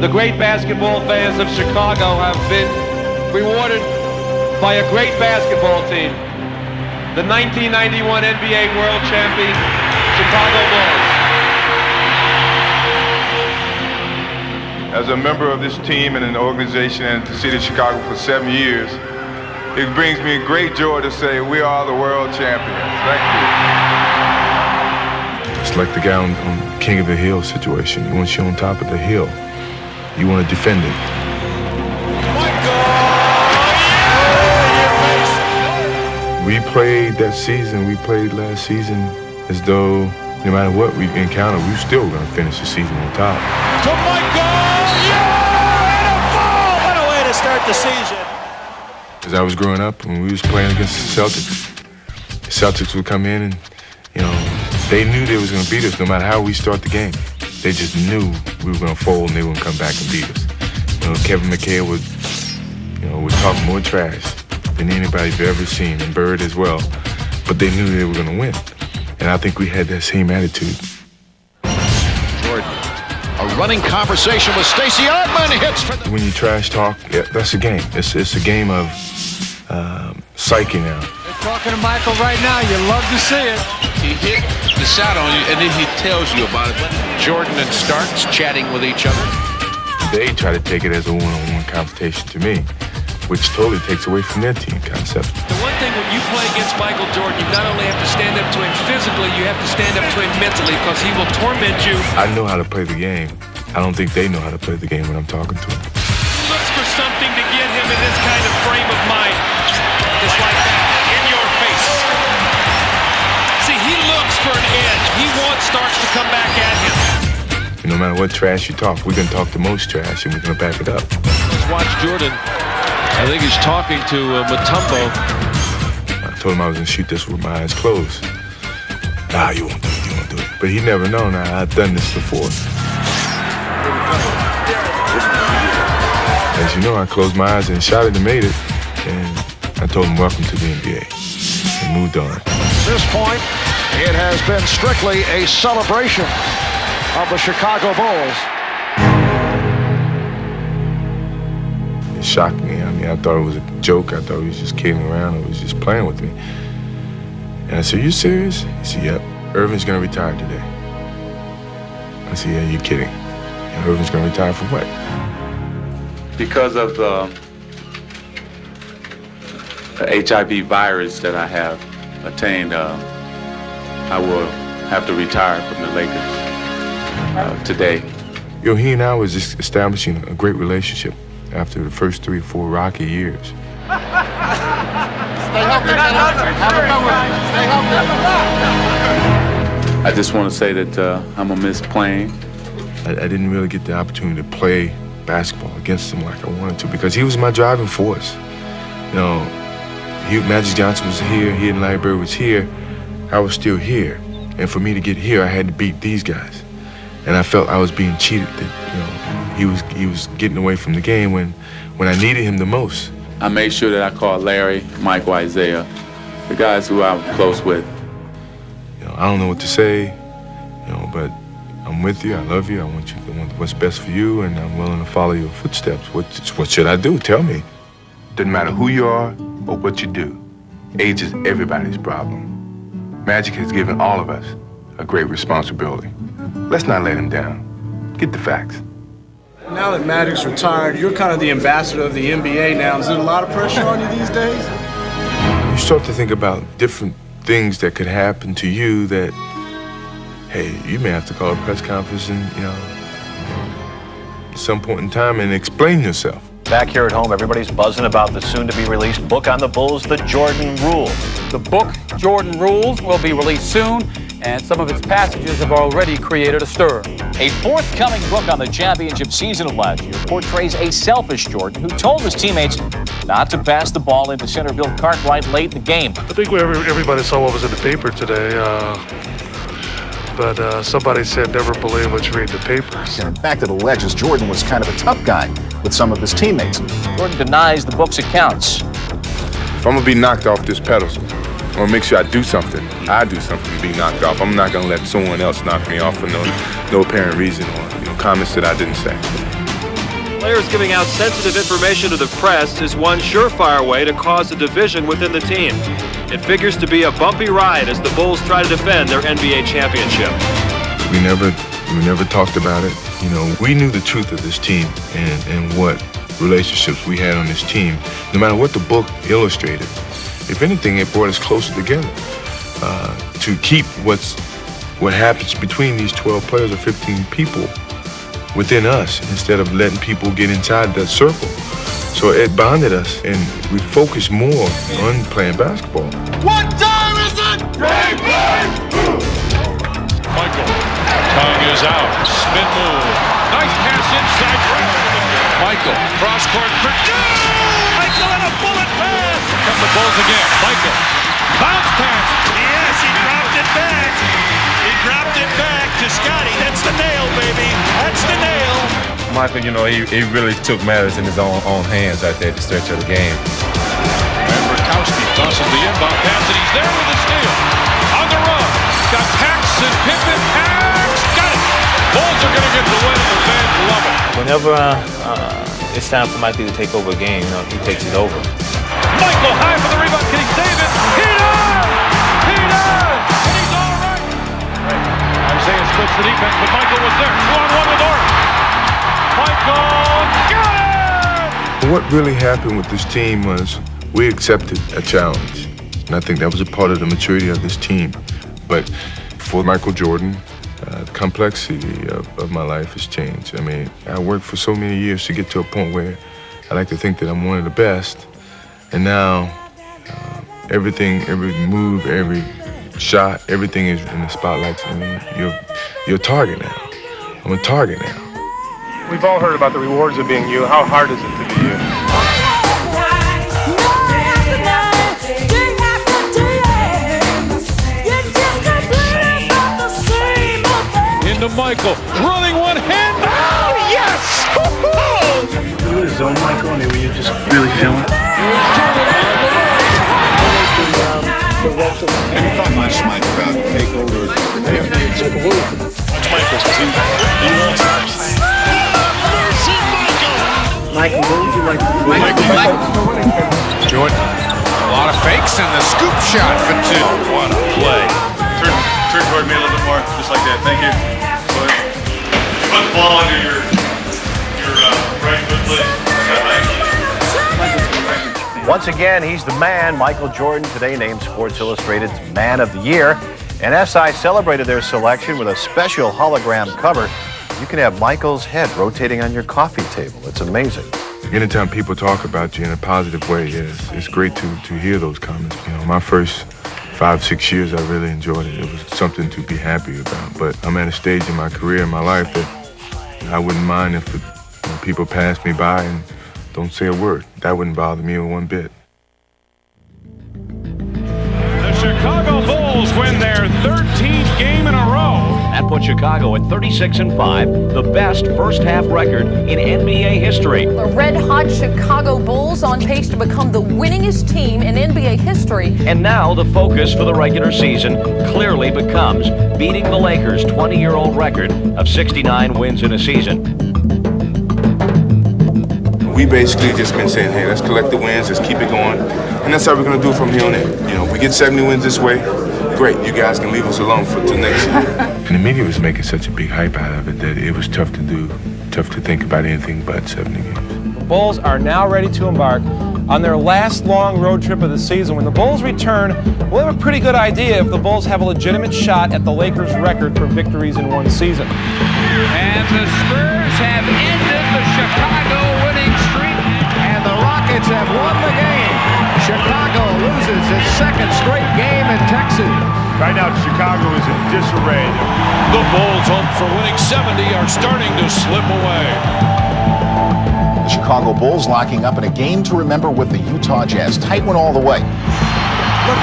The great basketball fans of Chicago have been rewarded by a great basketball team. The 1991 NBA World Champion, Chicago Bulls. As a member of this team and an organization and the city of Chicago for 7 years, it brings me great joy to say we are the world champions. Thank you. It's like the guy on King of the Hill situation. Once you're on top of the hill, you want to defend it. We played that season, we played last season as though no matter what we encounter, we still going to finish the season on top. To Michael! Yeah! And a ball! What a way to start the season. As I was growing up, when we was playing against the Celtics would come in and, they knew they was going to beat us no matter how we start the game. They just knew we were going to fold and they were going to come back and beat us. Kevin McHale would talk more trash than anybody's ever seen, and Bird as well. But they knew they were going to win. And I think we had that same attitude. Jordan, a running conversation with Stacey Augmon hits for the... When you trash talk, yeah, that's a game. It's a game of psyche now. They're talking to Michael right now. You love to see it. He hit the shot on you, and then he tells you about it. Jordan and Starks chatting with each other. They try to take it as a one-on-one confrontation to me, which totally takes away from their team concept. The one thing when you play against Michael Jordan, you not only have to stand up to him physically, you have to stand up to him mentally because he will torment you. I know how to play the game. I don't think they know how to play the game when I'm talking to them. He looks for something to get him in this kind of frame of mind. Just like that, in your face. See, he looks for an edge. He wants Starks to come back at him. No matter what trash you talk, we're going to talk the most trash and we're going to back it up. Let's watch Jordan. I think he's talking to Mutombo. I told him I was going to shoot this with my eyes closed. Nah, you won't do it, you won't do it. But he never known I've done this before. As you know, I closed my eyes and shot it and made it. And I told him, welcome to the NBA. And moved on. At this point, it has been strictly a celebration of the Chicago Bulls. It shocked me. I thought it was a joke. I thought he was just kidding around. Or was just playing with me. And I said, you serious? He said, yep. Irvin's going to retire today. I said, yeah, you're kidding. And Irvin's going to retire for what? Because of the HIV virus that I have attained, I will have to retire from the Lakers today. He and I was just establishing a great relationship after the first 3 or 4 rocky years. Stay healthy, have a fun with it. Stay healthy. I just want to say that I'm going to miss playing. I didn't really get the opportunity to play basketball against him like I wanted to because he was my driving force. Magic Johnson was here, he and Larry Bird was here. I was still here. And for me to get here, I had to beat these guys. And I felt I was being cheated, that he was getting away from the game when I needed him the most. I made sure that I called Larry, Michael, Isaiah, the guys who I'm close with. I don't know what to say, but I'm with you, I love you, I want what's best for you, and I'm willing to follow your footsteps. What should I do? Tell me. Doesn't matter who you are or what you do. Age is everybody's problem. Magic has given all of us a great responsibility. Let's not let him down. Get the facts. Now that Magic's retired, you're kind of the ambassador of the NBA now. Is there a lot of pressure on you these days? You start to think about different things that could happen to you that, hey, you may have to call a press conference and, at some point in time and explain yourself. Back here at home, everybody's buzzing about the soon-to-be-released book on the Bulls, The Jordan Rule. The book, Jordan Rules, will be released soon, and some of its passages have already created a stir. A forthcoming book on the championship season of last year portrays a selfish Jordan who told his teammates not to pass the ball into center Bill Cartwright late in the game. I think everybody saw what was in the paper today. But somebody said never believe what you read in the papers. And in fact, it alleges Jordan was kind of a tough guy with some of his teammates. Jordan denies the book's accounts. If I'm gonna be knocked off this pedestal, I'm gonna make sure I do something to be knocked off. I'm not gonna let someone else knock me off for no apparent reason or comments that I didn't say. Players giving out sensitive information to the press is one surefire way to cause a division within the team. It figures to be a bumpy ride as the Bulls try to defend their NBA championship. We never talked about it. You know, we knew the truth of this team and what relationships we had on this team. No matter what the book illustrated, if anything, it brought us closer together to keep what happens between these 12 players or 15 people within us instead of letting people get inside that circle. So it bonded us, and we focused more on playing basketball. What time is it? Michael, tongue is out. Spin move. Nice pass inside. Michael, cross court. Michael and a bullet pass. Here come the Bulls again. Michael, bounce pass. Yes, he dropped it back. He dropped it back to Scotty. That's the nail, baby. That's the nail. Michael, you know, he really took matters in his own hands right there at the stretch of the game. And Burkowski tosses the inbound pass, and he's there with the steal. On the run. Got Paxson, Pippen, Pax. Got it. Bulls are going to get the win, and the fans love it. Whenever it's time for Michael to take over a game, you know, he takes it over. Michael high for the rebound. Can he save it? He does! He does! And he's all right. Isaiah splits the defense, but Michael was there. 2-on-1 with Orton. Michael got it! What really happened with this team was we accepted a challenge. And I think that was a part of the maturity of this team. But for Michael Jordan, the complexity of my life has changed. I mean, I worked for so many years to get to a point where I like to think that I'm one of the best. And now, everything, every move, every shot, everything is in the spotlight. I mean, you're a target now. I'm a target now. We've all heard about the rewards of being you. How hard is it to be you? Into Michael, running one hand. Oh, yes! You were zone, Michael. I mean, were you just really feeling it? Any thoughts, Mike, about take over? Michael's team. Michael, what would you like to do? Michael. Jordan. A lot of fakes and the scoop shot for two. What a play. Turn toward me a little bit more, just like that. Thank you. Put the ball under your right foot, please. Once again, he's the man, Michael Jordan, today named Sports Illustrated's Man of the Year. And SI celebrated their selection with a special hologram cover. You can have Michael's head rotating on your coffee table. It's amazing. Anytime people talk about you in a positive way, it's great to hear those comments. You know, my first 5-6 years, I really enjoyed it. It was something to be happy about. But I'm at a stage in my career, in my life, that I wouldn't mind if people pass me by and don't say a word. That wouldn't bother me one bit. The Chicago Bulls win their 13th game in a row. That puts Chicago at 36-5, the best first-half record in NBA history. The red-hot Chicago Bulls on pace to become the winningest team in NBA history. And now the focus for the regular season clearly becomes beating the Lakers' 20-year-old record of 69 wins in a season. We basically just been saying, hey, let's collect the wins, let's keep it going. And that's how we're going to do it from here on in. You know, if we get 70 wins this way, great. You guys can leave us alone till next year. And the media was making such a big hype out of it that it was tough to think about anything but 70 games. The Bulls are now ready to embark on their last long road trip of the season. When the Bulls return, we'll have a pretty good idea if the Bulls have a legitimate shot at the Lakers' record for victories in one season. And the Spurs have ended the Chicago winning streak, and the Rockets have won the game. Chicago loses its second straight game in Texas. Right now, Chicago is in disarray. The Bulls, home for winning 70, are starting to slip away. The Chicago Bulls locking up in a game to remember with the Utah Jazz. Tight one all the way. Look,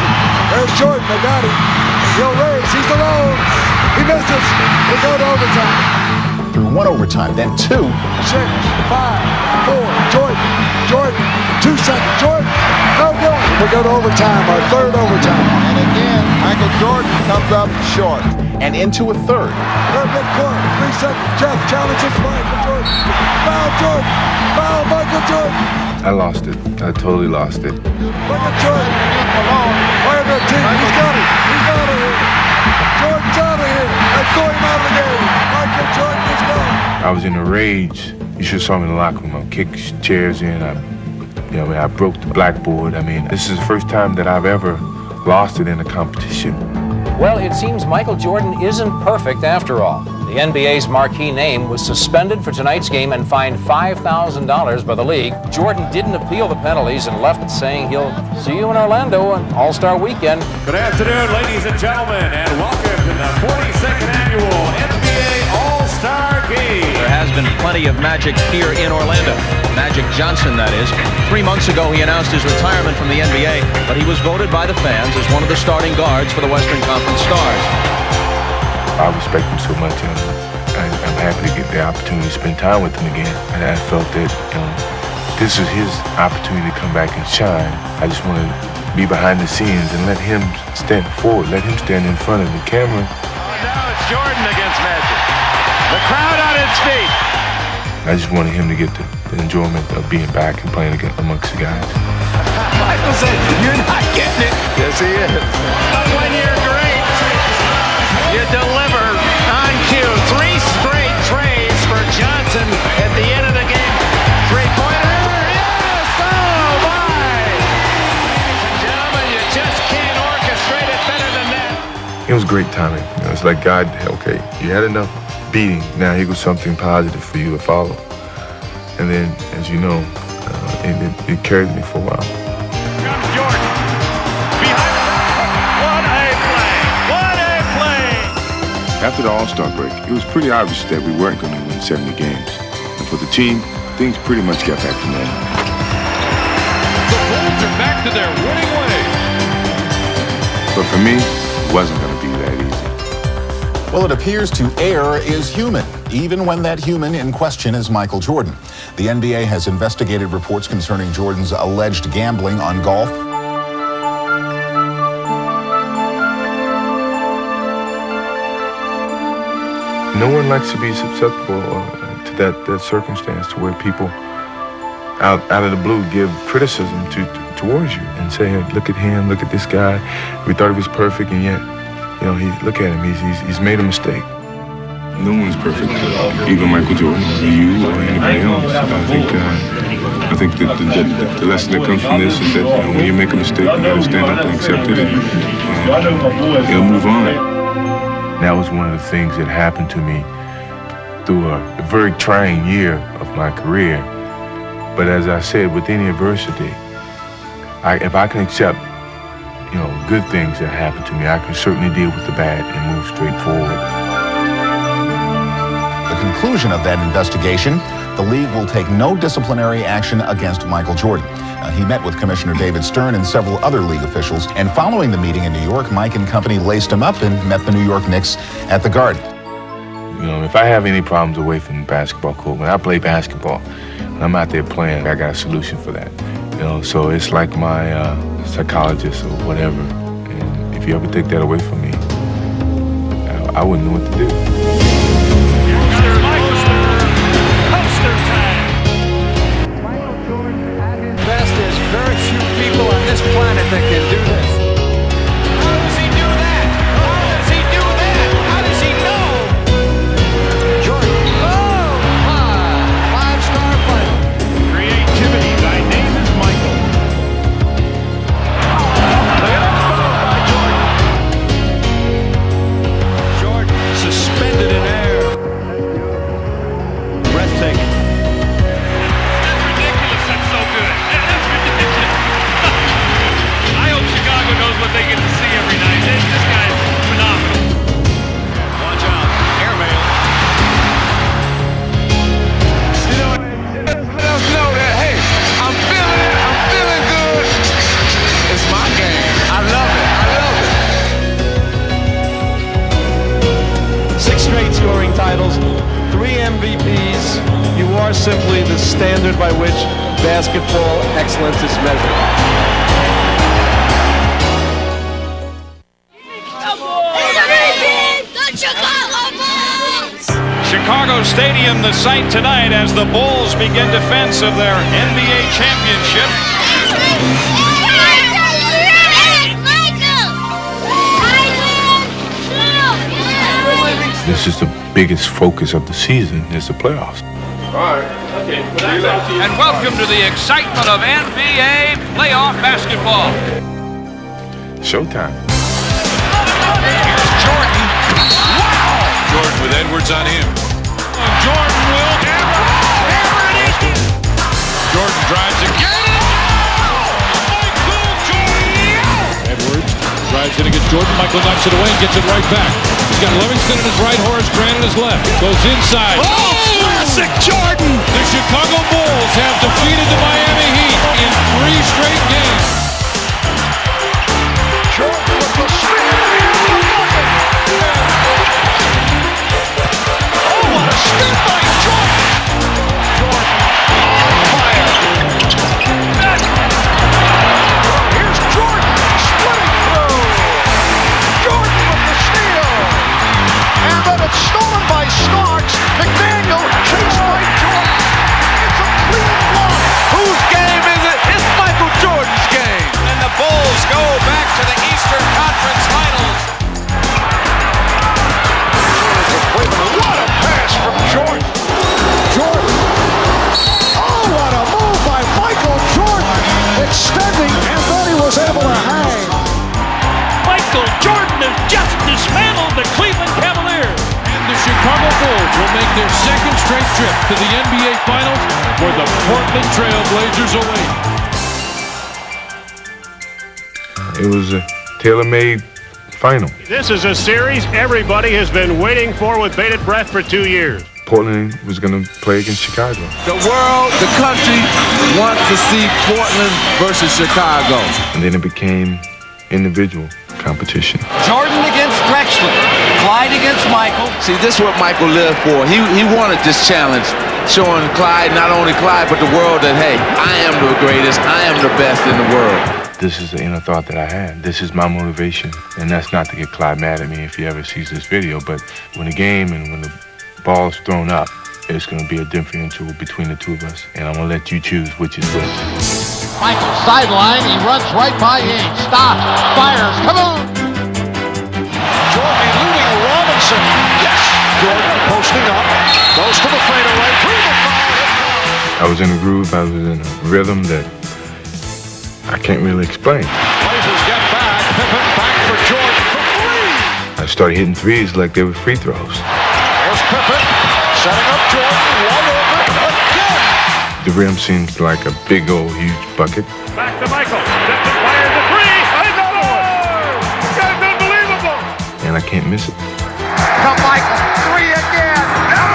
there's Jordan. They got him. He'll raise. He's alone. He misses. They go to overtime. Through one overtime, then two. 6, 5, 4. Jordan. 2 seconds. Jordan. No good. We go to overtime, our third overtime. And again, Michael Jordan comes up short. And into a third. Third midcourt, 3 seconds. Jeff challenges Michael Jordan. Foul Jordan. Foul Michael Jordan. I lost it. I totally lost it. Michael Jordan. Fire that team. He's got it. He's out of here. Jordan's out of here. Let's throw him out of the game. Michael Jordan is gone. I was in a rage. You should have saw me in the locker room. I kicked chairs in. I broke the blackboard. I mean, this is the first time that I've ever lost it in a competition. Well, it seems Michael Jordan isn't perfect after all. The NBA's marquee name was suspended for tonight's game and fined $5,000 by the league. Jordan didn't appeal the penalties and left saying he'll see you in Orlando on All-Star Weekend. Good afternoon, ladies and gentlemen, and welcome to the 42nd annual NBA All-Star Game. There has been plenty of Magic here in Orlando. Magic Johnson, that is. 3 months ago, he announced his retirement from the NBA, but he was voted by the fans as one of the starting guards for the Western Conference Stars. I respect him so much, and I'm happy to get the opportunity to spend time with him again. And I felt that this is his opportunity to come back and shine. I just want to be behind the scenes and let him stand forward, let him stand in front of the camera. Now it's Jordan against Magic. The crowd on its feet. I just wanted him to get the enjoyment of being back and playing amongst the guys. Michael said, "You're not getting it." Yes, he is. But when you're great, you deliver on cue. 3 straight trays for Johnson at the end of the game. 3-pointer. Yes! Oh, my! Ladies and gentlemen, you just can't orchestrate it better than that. It was great timing. It's like God, okay, you had enough beating. Now here goes something positive for you to follow. And then, as you know, it carried me for a while. Comes Jordan. Behind the back. What a play! What a play! After the All-Star break, it was pretty obvious that we weren't going to win 70 games. And for the team, things pretty much got back to normal. The Bulls are back to their winning ways. But for me, it wasn't going to be that easy. Well, it appears to err is human, even when that human in question is Michael Jordan. The NBA has investigated reports concerning Jordan's alleged gambling on golf. No one likes to be susceptible to that circumstance, to where people out of the blue give criticism towards you and say, hey, look at him, look at this guy. We thought he was perfect, and yet, look at him. He's made a mistake. No one's perfect, even Michael Jordan, or you, or anybody else. I think that the lesson that comes from this is that when you make a mistake, you gotta stand up and accept it, and move on. That was one of the things that happened to me through a very trying year of my career. But as I said, with any adversity, if I can accept good things that happen to me, I can certainly deal with the bad and move straight forward. The conclusion of that investigation, the league will take no disciplinary action against Michael Jordan. He met with Commissioner David Stern and several other league officials, and following the meeting in New York, Mike and company laced him up and met the New York Knicks at the Garden. If I have any problems away from the basketball court, when I play basketball, and I'm out there playing, I got a solution for that. So it's like my psychologist or whatever. And if you ever take that away from me, I wouldn't know what to do. Poster time. Michael Jordan at his best. There's very few people on this planet that can do this. How does he do that? How does he do that? How does he know? Jordan. Oh, my. 5-star player. Creativity. Thy name is Michael. Jordan suspended in air. Breathtaking. That's ridiculous. That's so good. That's ridiculous. I hope Chicago knows what they get to see every night. This guy is phenomenal. Watch out. Airmail. Let us know that, hey, I'm feeling it. I'm feeling good. It's my game. I love it. I love it. 6 straight scoring titles, 3 MVPs. You are simply the standard by which basketball excellence is measured. Stadium the site tonight as the Bulls begin defense of their NBA championship. This is the biggest focus of the season, is the playoffs. All right. Okay. And welcome to the excitement of NBA playoff basketball. Showtime. Here's Jordan. Wow! Jordan with Edwards on him. Jordan will hammer it in. Jordan drives again. Michael Jordan. Edwards drives in against Jordan. Michael knocks it away and gets it right back. He's got Livingston in his right, Horace Grant in his left. Goes inside. Oh, classic Jordan! The Chicago Bulls have defeated the Miami Heat in 3 straight games. Jordan with the spin. Oh, what a spin by Jordan! Jordan on fire. Here's Jordan splitting through. Jordan with the steal. And then it's stolen by Starks. McDaniel chased by Jordan. It's a clean block. Whose game is it? It's Michael Jordan's game. And the Bulls go back to the Eastern Conference Finals. What a pass from Jordan. Jordan. Oh, what a move by Michael Jordan. Extending, and then he was able to hang. Michael Jordan has just dismantled the Cleveland Cavaliers. And the Chicago Bulls will make their 2nd straight trip to the NBA Finals, where the Portland Trail Blazers await. It was a tailor-made final. This is a series everybody has been waiting for with bated breath for 2 years. Portland was going to play against Chicago. The world, the country wants to see Portland versus Chicago. And then it became individual competition. Jordan against Drexler. Clyde against Michael. See, this is what Michael lived for. He wanted this challenge, showing Clyde, not only Clyde, but the world that, hey, I am the greatest, I am the best in the world. This is the inner thought that I had. This is my motivation. And that's not to get Clyde mad at me if he ever sees this video, but when the game and when the ball's thrown up, it's going to be a differential between the two of us. And I'm going to let you choose which is which. Michael sideline. He runs right by Ainge. Stops. Fires. Come on. Jordan eluding Robinson. Yes. Jordan posting up. Goes to the fadeaway. Through the foul. I was in a groove. I was in a rhythm that I can't really explain. Blazers get back. Pippen back for Jordan for 3. I started hitting threes like they were free throws. There's Pippen setting up Jordan. Wide open again. The rim seems like a big old huge bucket. Back to Michael. Pippen fires the 3. Another one. This guy's unbelievable. And I can't miss it. Come Michael. 3 again. No!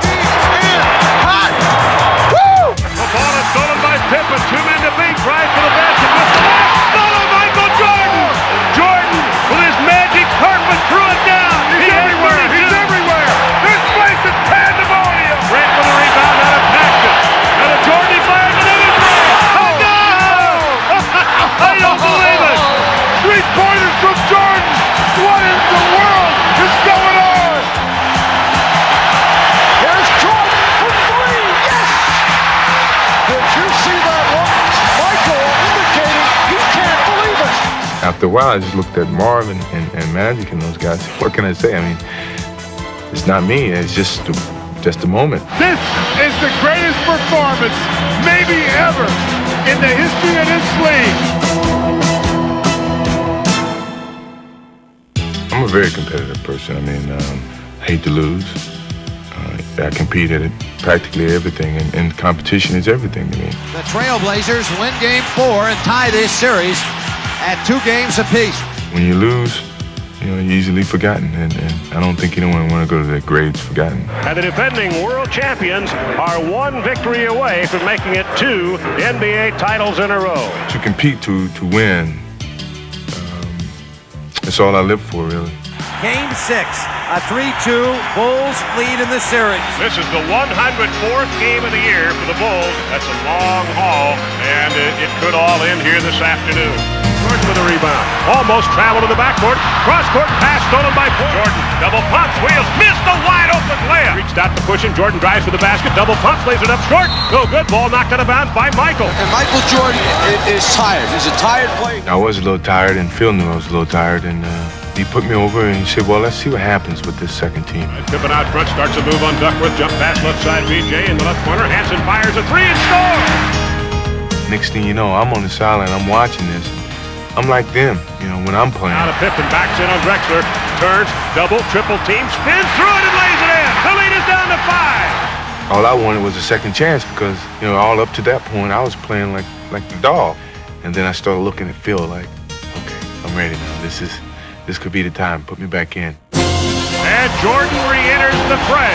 He's in hot. Woo! The ball is stolen by Pippen. 2 men to beat. Drives to the basket. With the back. Stolen Michael Jordan. Jordan with his magic carpet threw it down. He's everywhere. He's everywhere. This place is pandemonium. Grant with the rebound out of Paxton. And a Jordan fires another 3. Oh, no! I don't believe it. 3-pointers from Jordan. What in the world is going on? Here's Jordan for 3. Yes! Did you see that look? Michael indicating he can't believe it. After a while, I just looked at Marv and Magic and those guys. What can I say? I mean, it's not me. It's just a moment. This is the greatest performance, maybe ever, in the history of this league. I'm a very competitive person. I mean, I hate to lose. I compete at it, practically everything, and competition is everything to me. The Trailblazers win Game 4 and tie this series at 2 games apiece. When you lose, you're easily forgotten, and I don't think anyone want to go to their graves forgotten. And the defending world champions are 1 victory away from making it 2 NBA titles in a row. To compete, to win, that's all I live for, really. Game 6, a 3-2 Bulls lead in the series. This is the 104th game of the year for the Bulls. That's a long haul, and it could all end here this afternoon. Jordan with a rebound. Almost traveled to the backcourt. Cross-court pass stolen by Jordan. Double pumps, wheels, missed the wide open layup. Reached out to push him. Jordan drives to the basket. Double pumps, lays it up short. No good. Ball knocked out of bounds by Michael. And Michael Jordan is tired. He's a tired player. I was a little tired, and Phil knew I was a little tired, and he put me over and he said, well, let's see what happens with this second team. Tipping out front, starts a move on Duckworth. Jump pass left side, BJ in the left corner. Hansen fires a three and scores. Next thing you know, I'm on the sideline, I'm watching this. I'm like them, when I'm playing. Out of Pippen, backs in on Drexler. Turns, double, triple team, spins through it and lays it in. The lead is down to 5. All I wanted was a second chance because, all up to that point, I was playing like the dog. And then I started looking at Phil like, okay, I'm ready now. This could be the time. Put me back in. And Jordan re-enters the fray.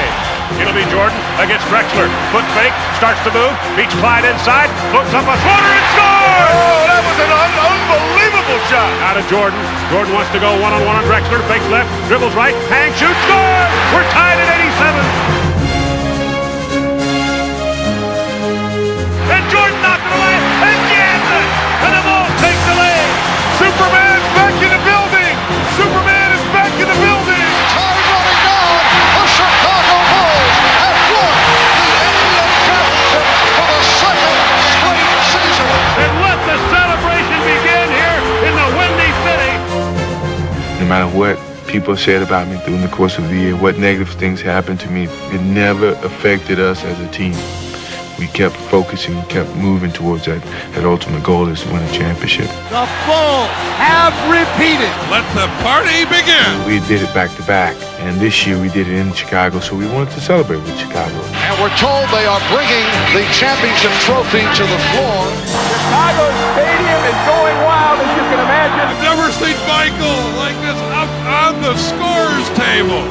It'll be Jordan against Drexler. Foot fake, starts to move, beats Clyde inside, floats up a floater and scores! Oh, that was an unbelievable shot. Out of Jordan. Jordan wants to go one-on-one on Drexler. Fakes left, dribbles right, hang, shoots, scores! We're tied at 87. And Jordan knocked it away, and jams it! And the Bulls take the lead. Superman's back in the building! Superman is back in the building! Time running down. The Chicago Bulls have won the NBA championship for the second straight season. And let the celebration begin here in the Windy City. No matter what people said about me during the course of the year, what negative things happened to me, it never affected us as a team. We kept focusing, kept moving towards that ultimate goal is to win a championship. The Bulls have repeated. Let the party begin. We did it back to back, and this year we did it in Chicago, so we wanted to celebrate with Chicago. And we're told they are bringing the championship trophy to the floor. Chicago Stadium is going wild, as you can imagine. I've never seen Michael like this up on the scores table.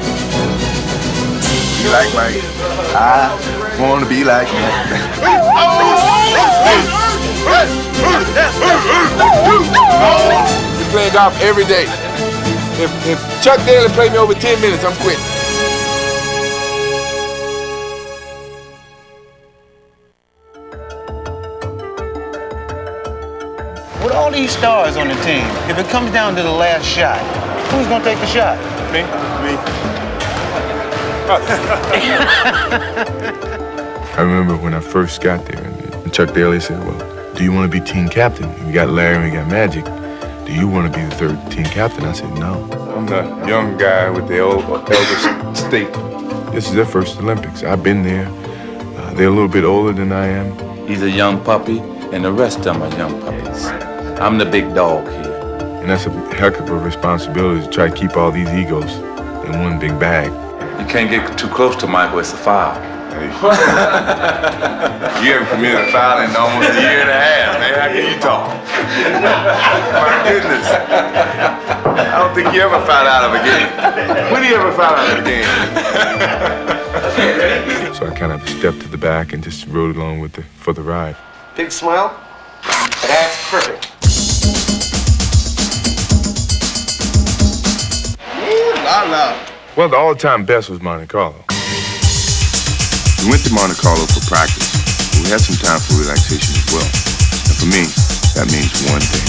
Be like Mike. I want to be like Mike. We play golf every day. If Chuck Daly played me over 10 minutes, I'm quitting. With all these stars on the team, if it comes down to the last shot, who's going to take the shot? Me. I remember when I first got there, and Chuck Daly said, well, do you want to be team captain? We got Larry and we got Magic. Do you want to be the third team captain? I said, no. I'm the young guy with the elder state. This is their first Olympics. I've been there. They're a little bit older than I am. He's a young puppy, and the rest of them are young puppies. I'm the big dog here. And that's a heck of a responsibility to try to keep all these egos in one big bag. You can't get too close to Michael, it's a foul. You haven't committed a foul in almost a year and a half, man. How can you talk? My goodness. I don't think you ever fouled out of a game. When do you ever foul out of a game? So I kind of stepped to the back and just rode along for the ride. Big smile. That's perfect. Ooh, la. Well, the all-time best was Monte Carlo. We went to Monte Carlo for practice. We had some time for relaxation as well. And for me, that means one thing.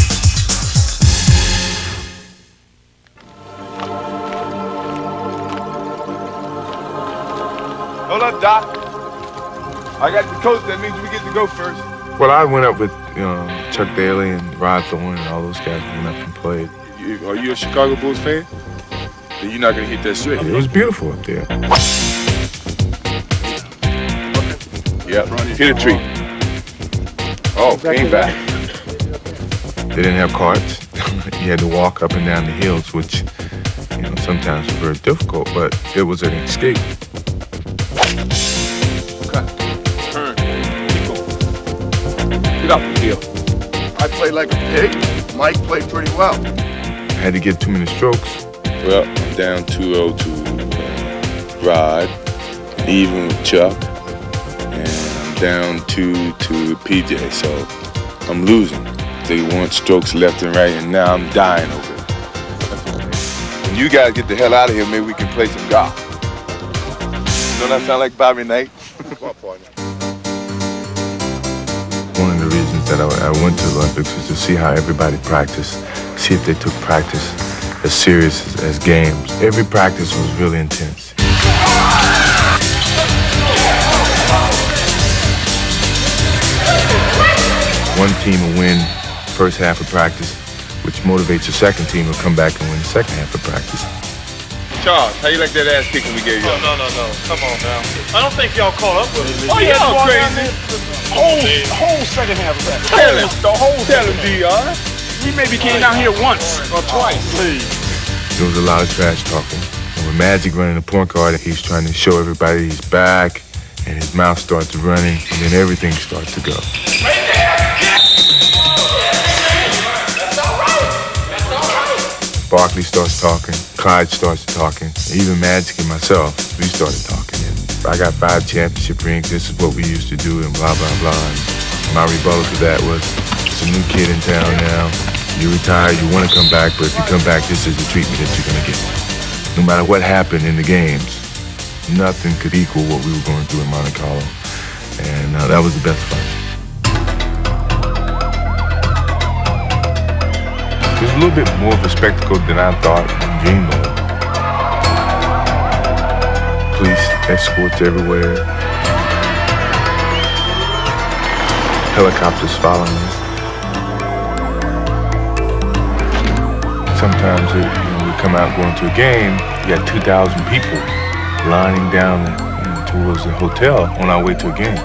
Hold up, Doc. I got the coach. That means we get to go first. Well, I went up with Chuck Daly and Rod Thorne and all those guys went up and played. Are you a Chicago Bulls fan? Then you're not going to hit that straight. It was beautiful up there. Yep, hit a tree. Oh, came back. They didn't have carts. You had to walk up and down the hills, which, sometimes was very difficult, but it was an escape. Okay. Turn. Keep going. Get up the hill. I played like a pig. Mike played pretty well. I had to get too many strokes. Well, I'm down 2-0 to Rod, even with Chuck, and I'm down 2 to PJ, so I'm losing. They want strokes left and right, and now I'm dying over it. When you guys get the hell out of here, maybe we can play some golf. Don't that sound like Bobby Knight? One of the reasons reasons that I went to the Olympics was to see how everybody practiced, see if they took practice as serious as games. Every practice was really intense. One team will win first half of practice, which motivates the second team to come back and win the second half of practice. Charles, how you like that ass kicking we gave you? Oh, no. Come on now. I don't think y'all caught up with it. Oh, y'all crazy. Whole second half of that. Tell him, DR. We maybe came down here once or twice. Please. There was a lot of trash talking. And with Magic running the point guard, he's trying to show everybody he's back, and his mouth starts running, and then everything starts to go. Right there. Barkley starts talking, Clyde starts talking, even Magic and myself, we started talking. And I got 5 championship rings, this is what we used to do, and blah, blah, blah. And my rebuttal to that was, it's a new kid in town now, you retire, you want to come back, but if you come back, this is the treatment that you're going to get. No matter what happened in the games, nothing could equal what we were going through in Monte Carlo. And that was the best fun. It was a little bit more of a spectacle than I thought and dreamed of. Police escorts everywhere. Helicopters following us. Sometimes we come out going to a game, you got 2,000 people lining down towards the hotel on our way to a game.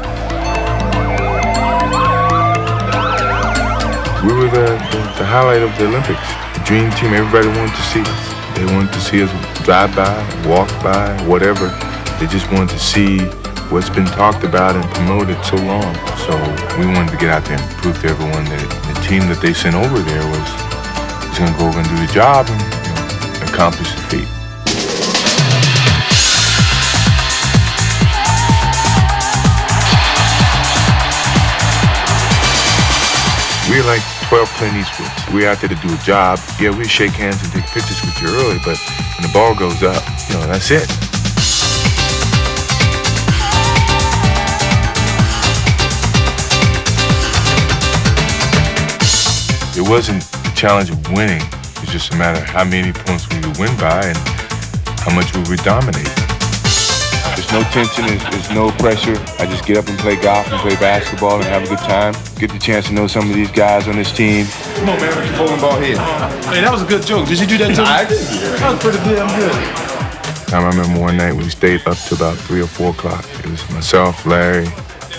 We were the highlight of the Olympics. The dream team, everybody wanted to see us. They wanted to see us drive by, walk by, whatever. They just wanted to see what's been talked about and promoted so long. So we wanted to get out there and prove to everyone that the team that they sent over there was going to go over and do the job and accomplish the feat. We're like 12 Clint Eastwoods. We're out there to do a job. Yeah, we shake hands and take pictures with you early, but when the ball goes up, that's it. It wasn't the challenge of winning. It was just a matter of how many points we would win by and how much we would dominate. There's no tension, there's no pressure. I just get up and play golf and play basketball and have a good time. Get the chance to know some of these guys on this team. Come on, man, with your bowling ball here. Hey, that was a good joke. Did you do that too? I did. That was pretty damn good. I remember one night we stayed up to about 3 or 4 o'clock. It was myself, Larry,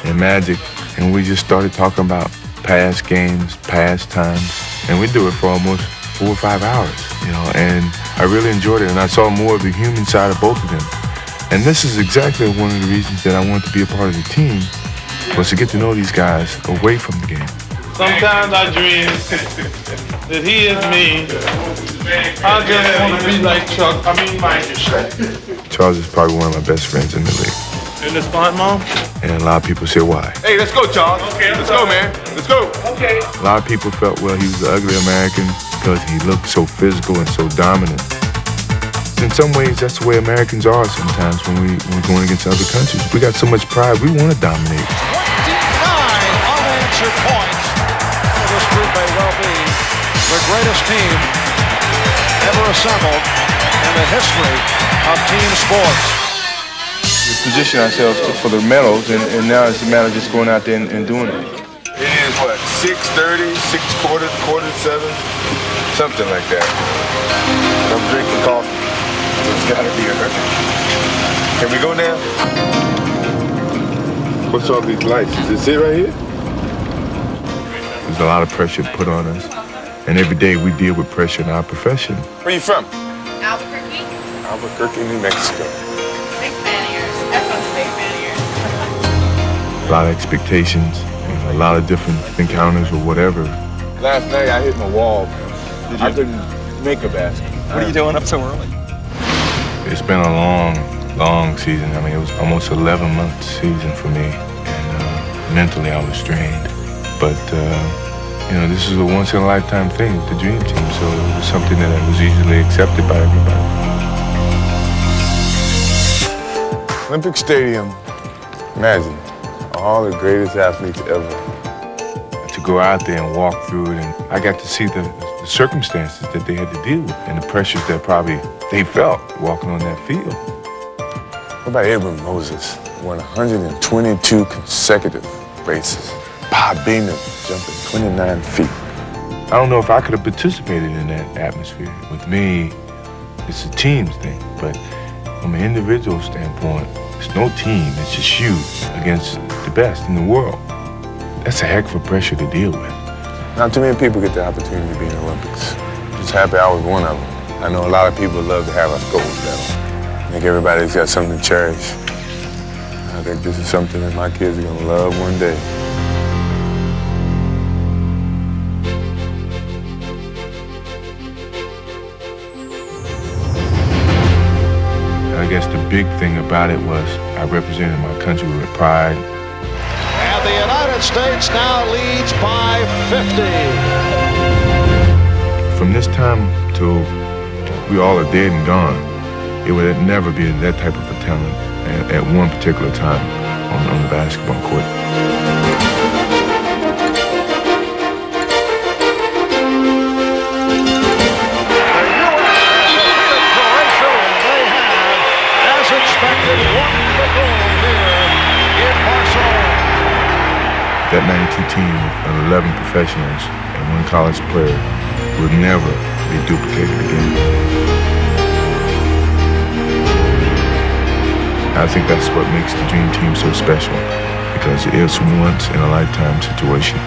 and Magic, and we just started talking about past games, past times, and we do it for almost 4 or 5 hours, and I really enjoyed it, and I saw more of the human side of both of them. And this is exactly one of the reasons that I wanted to be a part of the team, was to get to know these guys away from the game. Sometimes I dream that he is me. I just want to be like Mike. Charles is probably one of my best friends in the league. In the spot, Mom? And a lot of people say why. Hey, let's go, Charles. Okay, let's go, man. Let's go. Okay. A lot of people felt, well, he was the ugly American because he looked so physical and so dominant. In some ways, that's the way Americans are sometimes when we're going against other countries. We got so much pride, we want to dominate. 29 unanswered points. This group may well be the greatest team ever assembled in the history of team sports. We position ourselves for the medals, and now it's a matter of just going out there and doing it. It is what, 6:30, 6:15, 6:45, something like that. I'm drinking coffee. It's gotta be a hurry. Can we go now? What's all these lights? Is this it right here? There's a lot of pressure put on us, and every day we deal with pressure in our profession. Where you from? Albuquerque. Albuquerque, New Mexico. Big fan of yours. Everyone's a big fan of yours. A lot of expectations, a lot of different encounters or whatever. Last night I hit my wall, man. I couldn't make a basket. What are you doing up so early? It's been a long season. I mean, it was almost 11-month season for me, and mentally I was strained. But this is a once-in-a-lifetime thing with the Dream Team, so it was something that was easily accepted by everybody. Olympic Stadium, imagine, all the greatest athletes ever. To go out there and walk through it, and I got to see the circumstances that they had to deal with and the pressures that probably they felt walking on that field. What about Abram Moses? Won 122 consecutive races. Bob Beamon jumping 29 feet. I don't know if I could have participated in that atmosphere. With me, it's a team thing, but from an individual standpoint, it's no team, it's just you against the best in the world. That's a heck of a pressure to deal with. Not too many people get the opportunity to be in the Olympics. Just happy I was one of them. I know a lot of people love to have us gold medal. I think everybody's got something to cherish. I think this is something that my kids are gonna love one day. I guess the big thing about it was I represented my country with pride. And the United States now leads by 50. From this time till we all are dead and gone, it would never be that type of a talent at one particular time on the basketball court. That 92 team of 11 professionals and one college player will never be duplicated again. I think that's what makes the Dream Team so special, because it's once in a lifetime situation.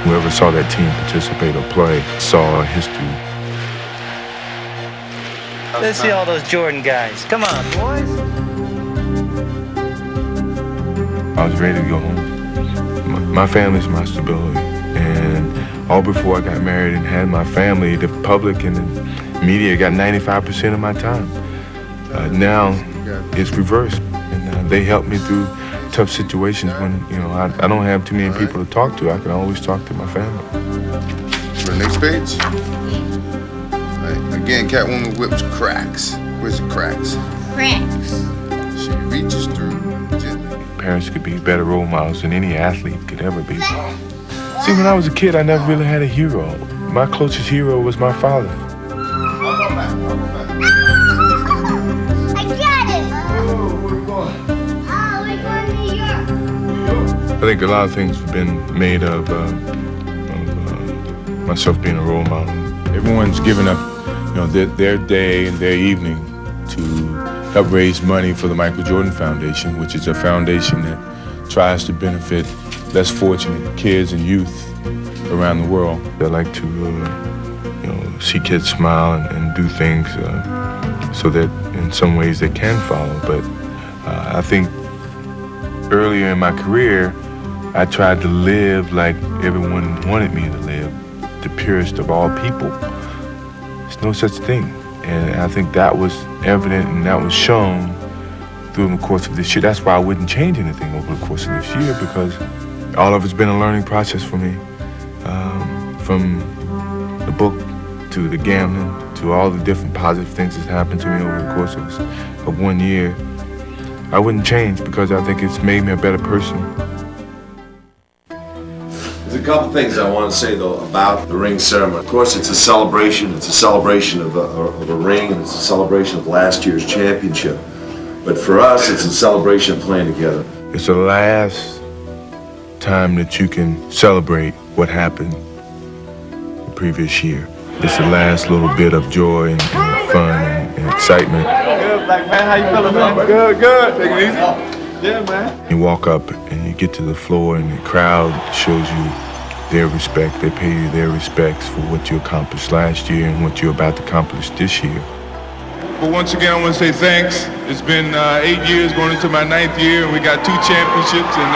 Whoever saw that team participate or play saw history. Let's see all those Jordan guys. Come on, boys. I was ready to go home. My family's my stability, and all before I got married and had my family, the public and the media got 95% of my time. Now it's reversed, and they help me through tough situations when I don't have too many people to talk to. I can always talk to my family. For the next page. Right. Again, Catwoman whips cracks. Where's the cracks? Cracks. She reaches through gently. Parents could be better role models than any athlete could ever be. See, when I was a kid, I never really had a hero. My closest hero was my father. I got it! Where we going? Oh, we're going to New York. I think a lot of things have been made of myself being a role model. Everyone's given up, their day and their evening to help raise money for the Michael Jordan Foundation, which is a foundation that tries to benefit less fortunate kids and youth around the world. I like to, see kids smile and do things so that in some ways they can follow. But I think earlier in my career, I tried to live like everyone wanted me to live, the purest of all people. There's no such thing. And I think that was evident and that was shown through the course of this year. That's why I wouldn't change anything over the course of this year, because all of it's been a learning process for me. From the book to the gambling to all the different positive things that happened to me over the course of 1 year. I wouldn't change because I think it's made me a better person. There's a couple things I want to say, though, about the ring ceremony. Of course, it's a celebration. It's a celebration of a ring, and it's a celebration of last year's championship. But for us, it's a celebration of playing together. It's the last time that you can celebrate what happened the previous year. It's the last little bit of joy and fun and excitement. Good, black man. How you feeling, man? Good, good. Take it easy. Yeah, man. You walk up and you get to the floor and the crowd shows you their respect. They pay you their respects for what you accomplished last year and what you're about to accomplish this year. But once again, I want to say thanks. It's been 8 years going into my 9th year, and we got 2 championships, and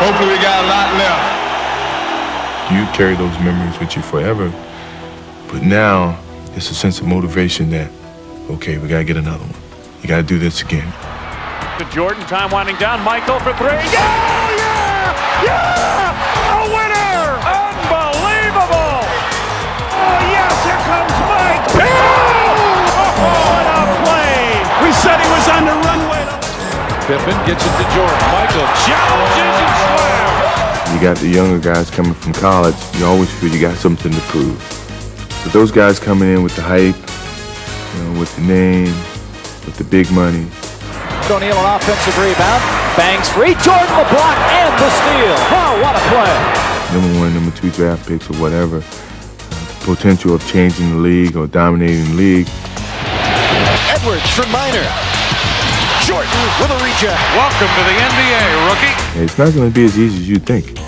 hopefully we got a lot left. You carry those memories with you forever, but now it's a sense of motivation that, okay, we got to get another one. You got to do this again. To Jordan, time winding down. Michael for 3. Oh, yeah! Yeah! A winner! Unbelievable! Oh, yes, here comes Mike. Oh, what a play! We said he was on the runway. Pippen gets it to Jordan. Michael challenges and slams. You got the younger guys coming from college. You always feel you got something to prove. But those guys coming in with the hype, with the name, with the big money. O'Neal, an offensive rebound. Bangs free. Jordan the block and the steal. Oh, what a play. Number 1, number 2 draft picks or whatever. Potential of changing the league or dominating the league. Edwards from Minor. Jordan with a reject. Welcome to the NBA, rookie. It's not going to be as easy as you think,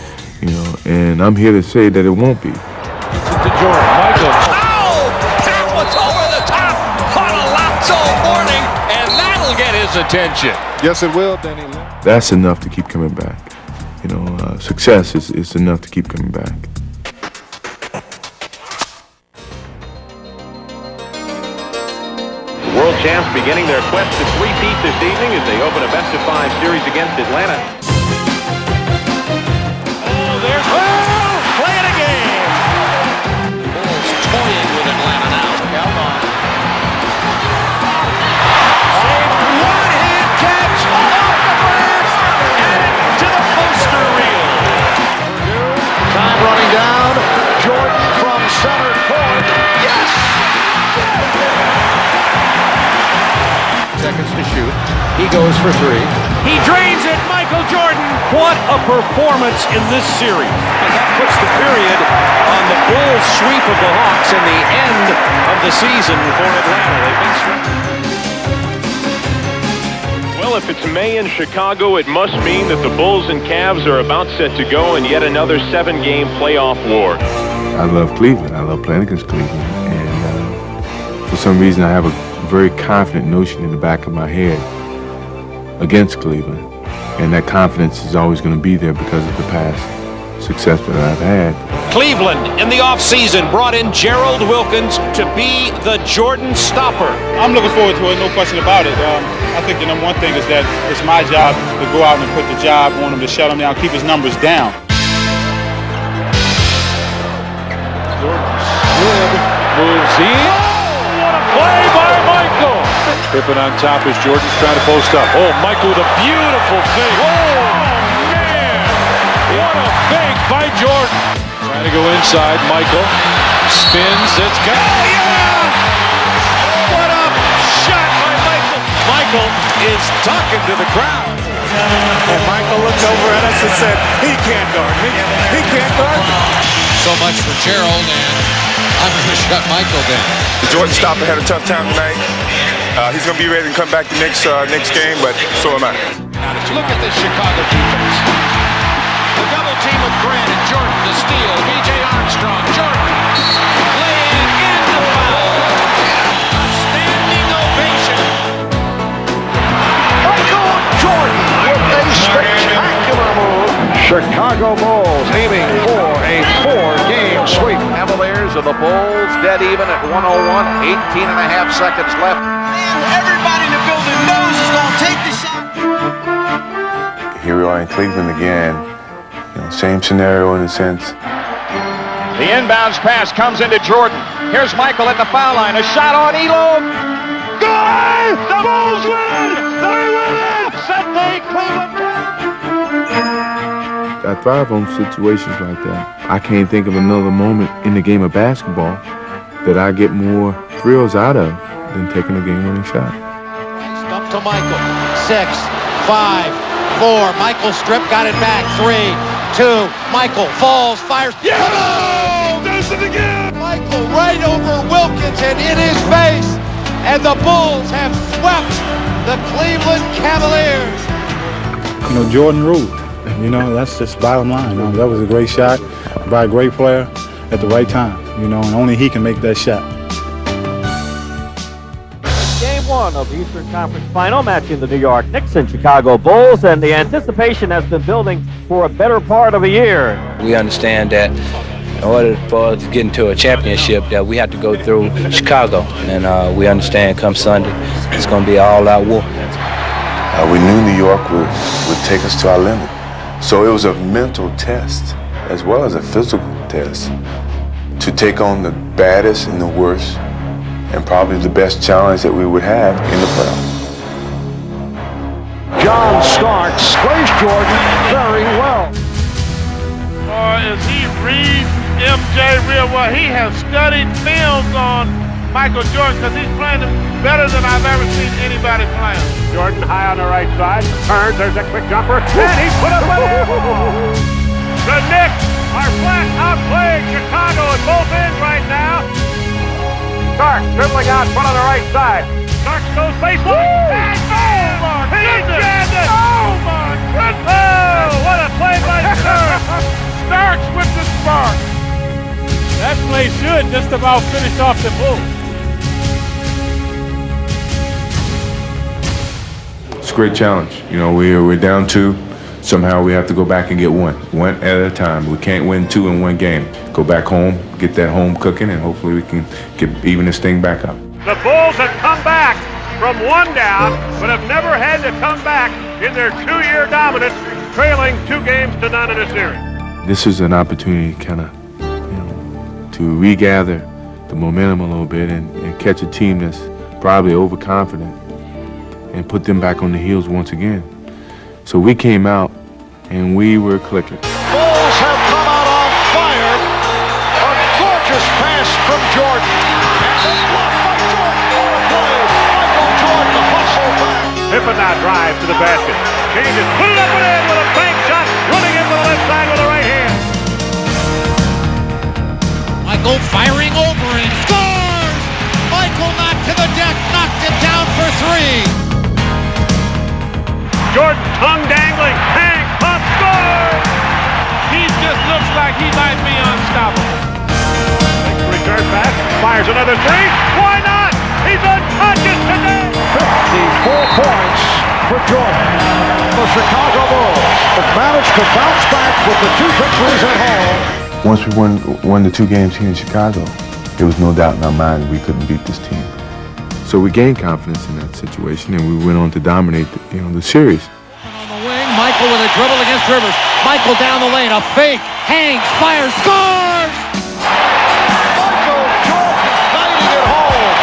and I'm here to say that it won't be. To Jordan, Michael. Oh, that was over the top. On a lot all morning, and that'll get his attention. Yes, it will, Danny. That's enough to keep coming back. Success is enough to keep coming back. World champs beginning their quest to three-peat this evening as they open a best-of-5 series against Atlanta. Oh, there's play it again. Bulls toying with Atlanta now. Galvon. One-hand catch off the glass and to the poster reel. Time running down. Jordan from center court. Yes! Seconds to shoot. He goes for 3. He drains it, Michael Jordan. What a performance in this series. And that puts the period on the Bulls' sweep of the Hawks and the end of the season for Atlanta. They've been swept. Well, if it's May in Chicago, it must mean that the Bulls and Cavs are about set to go in yet another 7-game playoff war. I love Cleveland. I love playing against Cleveland. And for some reason, I have a very confident notion in the back of my head against Cleveland. And that confidence is always going to be there because of the past success that I've had. Cleveland, in the offseason, brought in Gerald Wilkins to be the Jordan stopper. I'm looking forward to it, no question about it. I think the number one thing is that it's my job to go out and put the job on him, to shut him down, keep his numbers down. Jordan moves in. What a play by Michael. Pippen on top as Jordan's trying to post up. Oh, Michael with a beautiful fake. Oh, man. What a fake by Jordan. Trying to go inside. Michael spins. It's got. Oh, yeah. What a shot by Michael. Michael is talking to the crowd. And Michael looked over at us and said, he can't guard me. He can't guard me. So much for Gerald, and I'm going to shut Michael down. The Jordan stopper had a tough time tonight. He's going to be ready to come back the next game, but so am I. Look at this Chicago defense. The double team with Grant and Jordan to steal. B.J. Armstrong, Jordan. Lay-in and the foul. Standing ovation. Michael Jordan with a spectacular move. Chicago Bulls aiming for a 4-game sweep. Cavaliers of the Bulls dead even at 101, 18 and a half seconds left. Everybody in the building knows he's going to take the shot. Here we are in Cleveland again. Same scenario in a sense. The inbounds pass comes into Jordan. Here's Michael at the foul line. A shot on Elo. Good! The Bulls win! They win! Set the Cleveland. I thrive on situations like that. I can't think of another moment in the game of basketball that I get more thrills out of than taking a game-winning shot. Up to Michael. 6, 5, 4. Michael strip, got it back. 3, 2. Michael falls, fires. Yeah! Oh, does it again! Michael right over Wilkins and in his face. And the Bulls have swept the Cleveland Cavaliers. Jordan ruled. That's just bottom line. That was a great shot by a great player at the right time, and only he can make that shot. Game 1 of the Eastern Conference Final, matching the New York Knicks and Chicago Bulls, and the anticipation has been building for a better part of a year. We understand that in order for us to get into a championship, that we have to go through Chicago, and we understand come Sunday, it's going to be an all-out war. We knew New York would take us to our limit. So it was a mental test as well as a physical test to take on the baddest and the worst and probably the best challenge that we would have in the playoffs. John Starks plays Jordan very well. is he reads MJ real well. He has studied films on Michael Jordan because he's playing him better than I've ever seen anybody play him. Jordan high on the right side, turns, there's a quick jumper, and he put up an air ball. The Knicks are flat outplaying Chicago at both ends right now. Stark dribbling out front on the right side. Starks goes baseline. And oh my goodness! Oh my goodness! Oh, what a play by Starks! Starks with the spark. That play should just about finish off the Bulls. It's a great challenge. You know, we're down 2. Somehow we have to go back and get one at a time. We can't win 2 in one game. Go back home, get that home cooking, and hopefully we can even this thing back up. The Bulls have come back from 1 down, but have never had to come back in their 2-year dominance, trailing 2 games to none in a series. This is an opportunity kind of, to regather the momentum a little bit and catch a team that's probably overconfident and put them back on the heels once again. So we came out and we were clicking. Bulls have come out on fire. A gorgeous pass from Jordan. And then blocked by Jordan. What a play. Michael Jordan, the hustle back. Pippen now drives to the basket. Changes, put it up and in with a bank shot, running into the left side with the right hand. Michael firing over and scores! Michael knocked to the deck, knocked it down for 3. Jordan, tongue dangling, hang, pump, score! He just looks like he might be unstoppable. Return pass, fires another 3. Why not? He's unconscious today. 54 points for Jordan. The Chicago Bulls have managed to bounce back with the 2 victories at home. Once we won the 2 games here in Chicago, there was no doubt in our mind we couldn't beat this team. So we gained confidence in that situation, and we went on to dominate the series. On the wing, Michael with a dribble against Rivers. Michael down the lane, a fake, hangs, fires, scores! Michael Jordan lighting it home.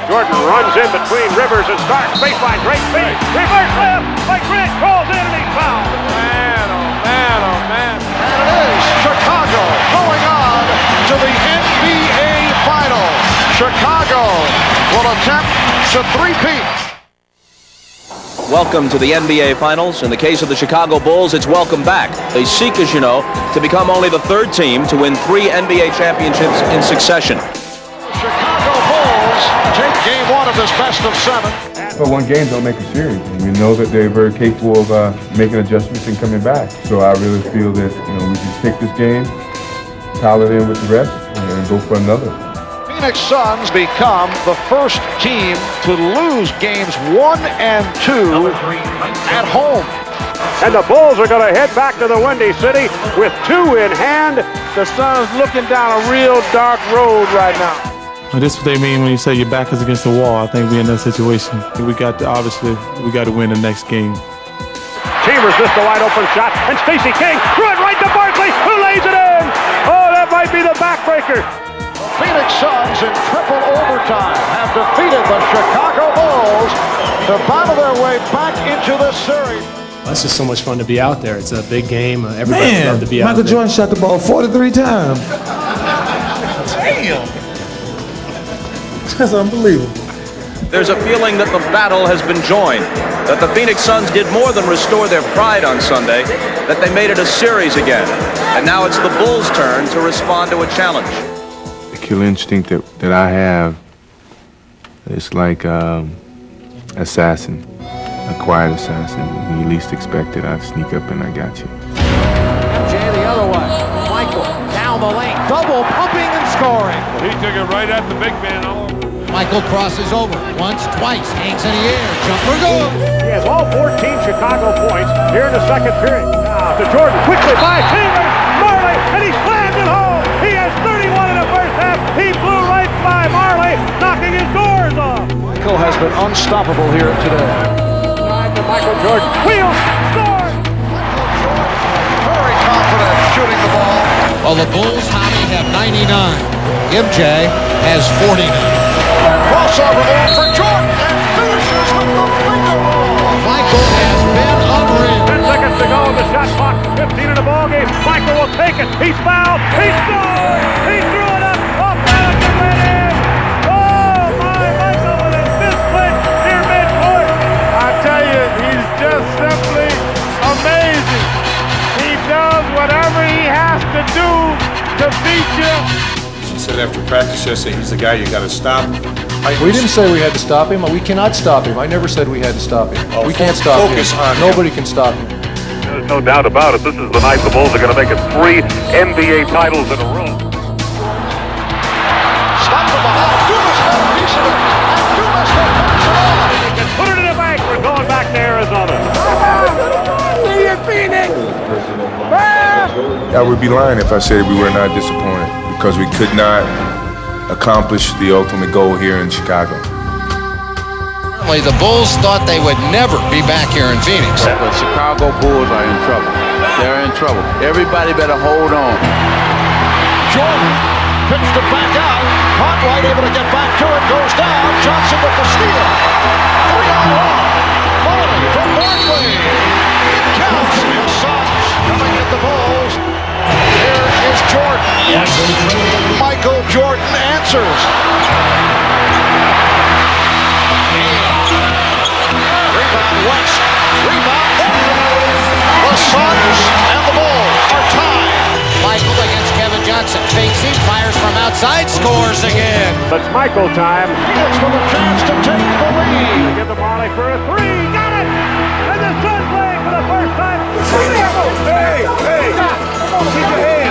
Jordan runs in between Rivers and Starks. Baseline, great feed. Reverse left by Grant. Calls in and he's fouled. Man, oh man, oh man. And it is Chicago going on to the NBA Finals. Chicago will attempt to three-peat. Welcome to the NBA Finals. In the case of the Chicago Bulls, it's welcome back. They seek, as you know, to become only the 3rd team to win 3 NBA championships in succession. Chicago Bulls take game 1 of this best of 7. But 1 game don't make a series, and we know that they're very capable of making adjustments and coming back. So I really feel that we just take this game, pile it in with the rest, and go for another. Phoenix Suns become the first team to lose games 1 and 2 at home. And the Bulls are going to head back to the Windy City with 2 in hand. The Suns looking down a real dark road right now. Well, this is what they mean when you say your back is against the wall. I think we're in that situation. We got to win the next game. Chambers missed a wide open shot, and Stacey King threw it right to Barkley, who lays it in. Oh, that might be the backbreaker. Phoenix Suns in triple overtime have defeated the Chicago Bulls to battle their way back into this series. It's just so much fun to be out there. It's a big game. Everybody would love to be out there. Michael Jordan shot the ball 43 times. Damn! That's unbelievable. There's a feeling that the battle has been joined, that the Phoenix Suns did more than restore their pride on Sunday, that they made it a series again. And now it's the Bulls' turn to respond to a challenge. Killer instinct that I have, it's like assassin, a quiet assassin. When you least expect it, I sneak up and I got you. MJ the other way. Michael down the lane, double pumping and scoring. He took it right at the big man. Michael crosses over once, twice, hangs in the air, jumper goes. He has all 14 Chicago points here in the second period. Now to Jordan, quickly by Chambers, Marley, and he slams it home. He has 31 in the first half. He blew right by Marley, knocking his doors off. Michael has been unstoppable here today. Side to Michael Jordan, wheels, scores! Michael Jordan, very confident shooting the ball. Well, the Bulls, Hobby, have 99. MJ has 49. Crossover ball for Jordan and finishes with the finger roll. Michael has been unreal. 10 seconds to go in the shot clock. 15 in the ball game. Michael will take it. He He's fouled. He scored. He threw it up. Off balance and went in. Oh, my Michael with a fist clinch near midcourt. I tell you, he's just simply amazing. He does whatever he has to do to beat you. She said after practice yesterday, he's the guy you got to stop. We didn't say we had to stop him. We cannot stop him. I never said we had to stop him. We can't stop him. Nobody can stop him. There's no doubt about it. This is the night the Bulls are going to make it 3 NBA titles in a row. Stop from behind. Dumas got a piece of it. And Dumas will pass it on. He can put it in the bank. We're going back to Arizona. See you, Phoenix. I would be lying if I said we were not disappointed because we could not accomplish the ultimate goal here in Chicago. Apparently, the Bulls thought they would never be back here in Phoenix. The Chicago Bulls are in trouble. They're in trouble. Everybody better hold on. Jordan pitched it back out. Cartwright able to get back to it. Goes down. Johnson with the steal. 3-on-1. Marley from Barkley. Counts. The Suns coming at the Bulls. Here is Jordan. Yes. Michael Jordan answers. Rebound West. Rebound. The Suns and the Bulls are tied. Michael against Kevin Johnson. Fakes him, fires from outside, scores again. It's Michael time. Phoenix with a chance to take the lead. They give the Marley for a three. Got it! And the Suns playing for the first time. Hey! Come on, keep your head.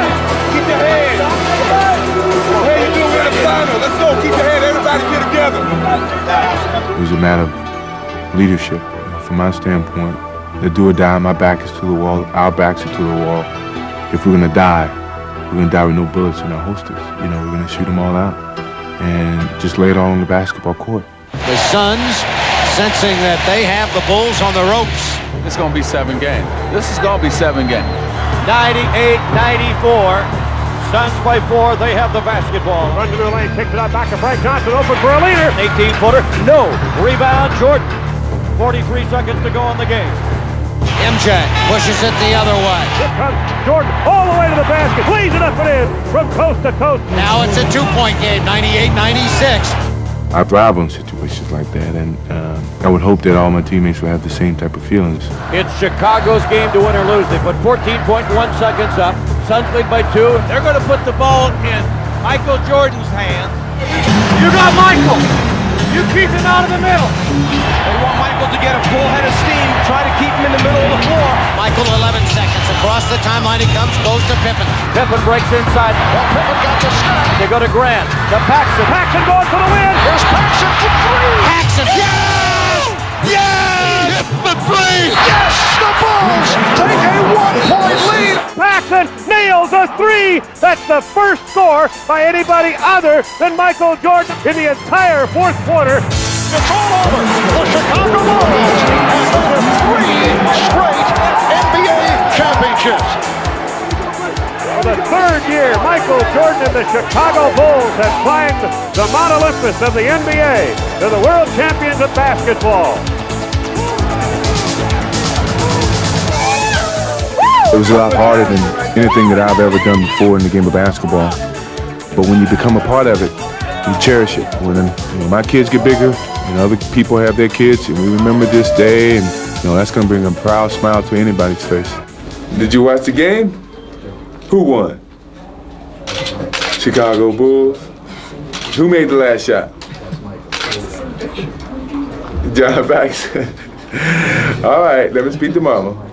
Keep your head. Hey, you do it in the final. Let's go. Keep your head. Everybody get together. It was a matter of leadership. From my standpoint, the do or die, my back is to the wall, our backs are to the wall. If we're gonna die, we're gonna die with no bullets in our holsters. You know, we're gonna shoot them all out and just lay it all on the basketball court. The Suns sensing that they have the Bulls on the ropes. It's going to be 7 games. This is going to be 7 games. 98-94. Suns by 4. They have the basketball. Runs into the lane, kicks it out back to Frank Johnson, open for a leader. 18-footer. No. Rebound, Jordan. 43 seconds to go in the game. MJ pushes it the other way. Here comes Jordan all the way to the basket. Plays it up and in from coast to coast. Now it's a 2-point game, 98-96. I thrive on situations like that, and I would hope that all my teammates will have the same type of feelings. It's Chicago's game to win or lose. They put 14.1 seconds up. Suns lead by 2. They're going to put the ball in Michael Jordan's hands. You got Michael. You keep him out of the middle. They want Michael to get a full head of steam. Try to keep him in the middle of the floor. Michael 11 seconds. Across the timeline he comes. Goes to Pippen. Pippen breaks inside. Well, Pippen got the snap. They go to Grant. To Paxson. Paxson going for the win. Here's Paxson for 3. Paxson. Yes! Yes! Hit the 3. Yes! The Bulls take a 1-point lead. Paxson nails a 3. That's the first score by anybody other than Michael Jordan in the entire fourth quarter. It's all over. The Chicago Bulls have made 3 straight NBA championships. For the third year, Michael Jordan and the Chicago Bulls have climbed the Mount Olympus of the NBA to the world champions of basketball. It was a lot harder than anything that I've ever done before in the game of basketball. But when you become a part of it, you cherish it. When my kids get bigger and other people have their kids, and we remember this day, and that's going to bring a proud smile to anybody's face. Did you watch the game? Who won? Chicago Bulls. Who made the last shot? John Paxson. All right, let me speak to Mama.